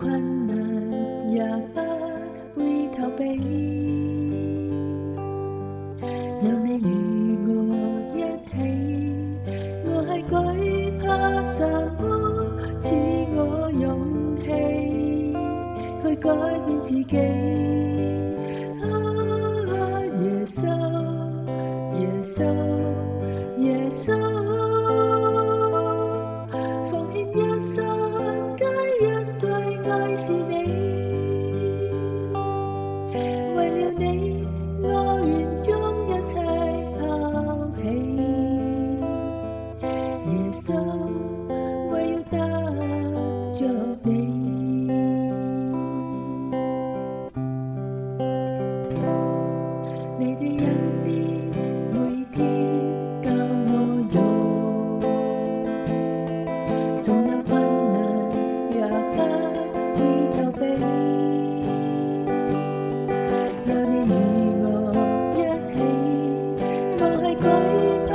困難也不會逃避，有你與我一起，我係鬼怕什麼？賜我勇氣去改變自己。耶穌，耶穌，耶穌，奉獻一生，皆因最愛是你。為了你，我願將一切拋棄。耶穌，為要得着你。你的恩典每天教我用，縱有困難也不會逃避。有你與我一起，我係懼怕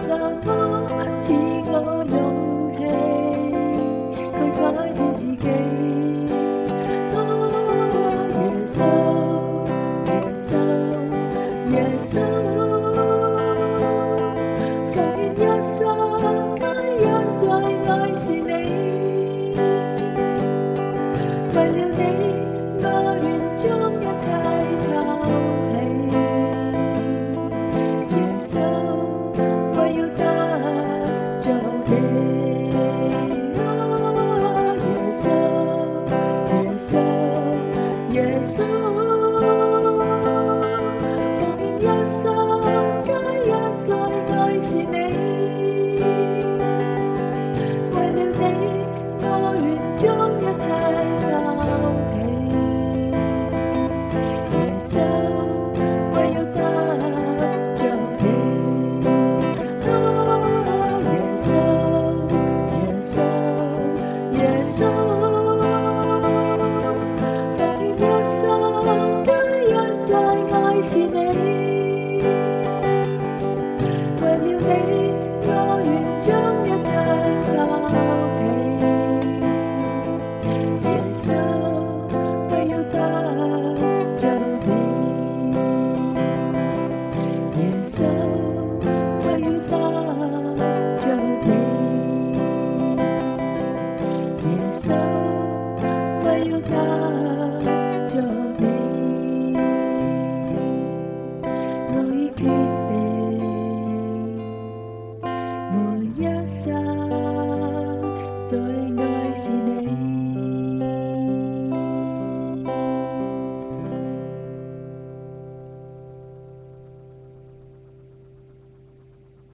什麼？賜我勇氣去改變自己。耶穌，耶穌，耶穌，奉獻一生，皆因最愛是你。為了你，